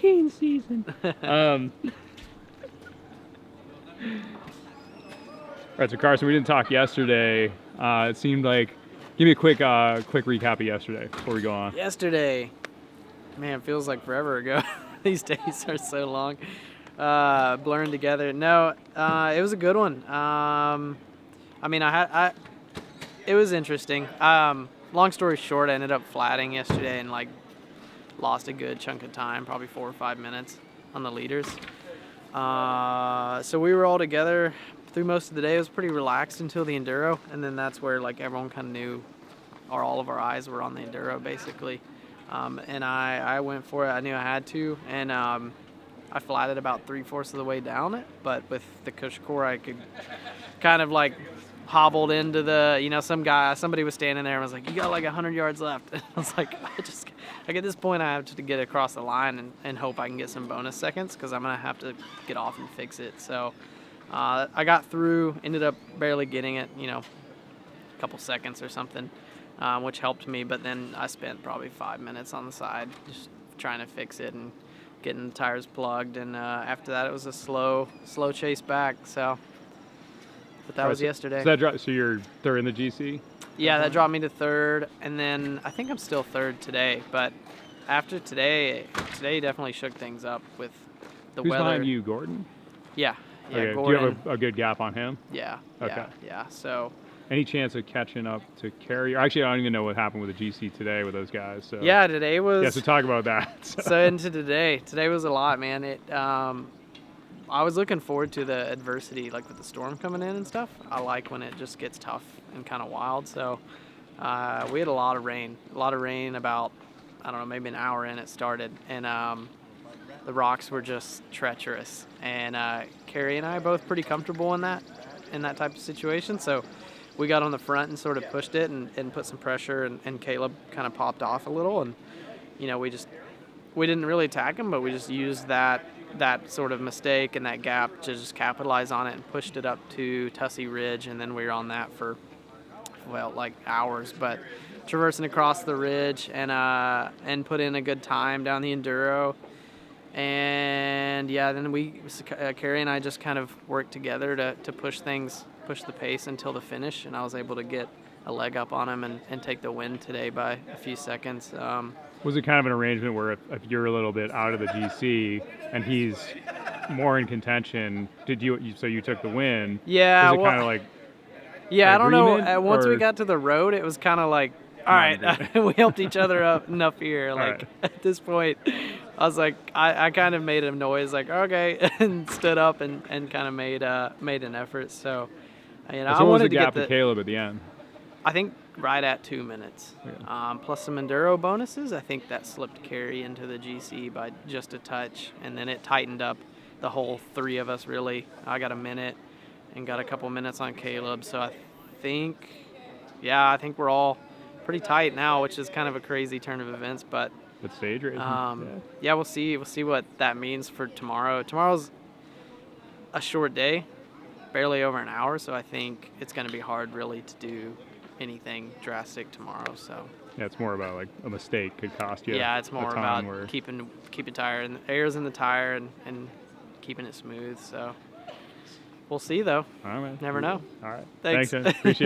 hurricane season. All right, so Carson, we didn't talk yesterday. It seemed like, give me a quick recap of yesterday before we go on. Yesterday, man, it feels like forever ago. These days are so long, blurring together. No, it was a good one. I mean, it was interesting. Long story short, I ended up flatting yesterday and like lost a good chunk of time, probably 4 or 5 minutes on the leaders. So we were all together through most of the day. It was pretty relaxed until the enduro, and then that's where like everyone kind of knew, or all of our eyes were on the enduro basically. And I went for it. I knew I had to, and I flatted about 3/4 of the way down it. But with the cush core, I could kind of like hobbled into the, somebody was standing there and was like, "You got like 100 yards left." And I was like, at this point, I have to get across the line and hope I can get some bonus seconds because I'm gonna have to get off and fix it. So I got through, ended up barely getting it, a couple seconds or something, which helped me. But then I spent probably 5 minutes on the side just trying to fix it and getting the tires plugged. And after that, it was a slow chase back. So. But that was yesterday. So you're third in the GC? Yeah, that dropped me to third, and then I think I'm still third today. But after today definitely shook things up with the weather. Who's behind you, Gordon? Yeah, Okay. Gordon. Do you have a good gap on him? Yeah. Okay. Yeah. So. Any chance of catching up to Carey? Actually, I don't even know what happened with the GC today with those guys. So. Yeah, today was. Yeah, so talk about that. So into today was a lot, man. I was looking forward to the adversity, like with the storm coming in and stuff. I like when it just gets tough and kind of wild. So we had a lot of rain. About, I don't know, maybe an hour in it started. And the rocks were just treacherous. And Carey and I are both pretty comfortable in that type of situation. So we got on the front and sort of pushed it and put some pressure. And Caleb kind of popped off a little. And, we didn't really attack him, but we just used that sort of mistake and that gap to just capitalize on it and pushed it up to Tussey Ridge, and then we were on that for, like hours, but traversing across the ridge and put in a good time down the enduro. And yeah, then Carey and I just kind of worked together to push the pace until the finish, and I was able to get a leg up on him and take the win today by a few seconds. Was it kind of an arrangement where if you're a little bit out of the GC and he's more in contention, so you took the win? Yeah. Was it kind of like I don't know. Once we got to the road, it was kind of like, all right, we helped each other up enough here. Like at this point, I was like, I kind of made a noise like, okay, and stood up and kind of made an effort. So, so I what was wanted the to gap get with Caleb at the end? I think right at 2 minutes, plus some enduro bonuses. I think that slipped Carey into the GC by just a touch, and then it tightened up the whole three of us really. I got a minute and got a couple minutes on Caleb, so I think we're all pretty tight now, which is kind of a crazy turn of events. But with stage racing, we'll see what that means for tomorrow. Tomorrow's a short day, barely over an hour, so I think it's going to be hard really to do anything drastic tomorrow. So yeah, it's more about like a mistake could cost you. Yeah, it's more about keeping tire and airs in the tire and keeping it smooth. So we'll see though. All right, man. Never know. All right. Thanks. Thanks, man. Appreciate it.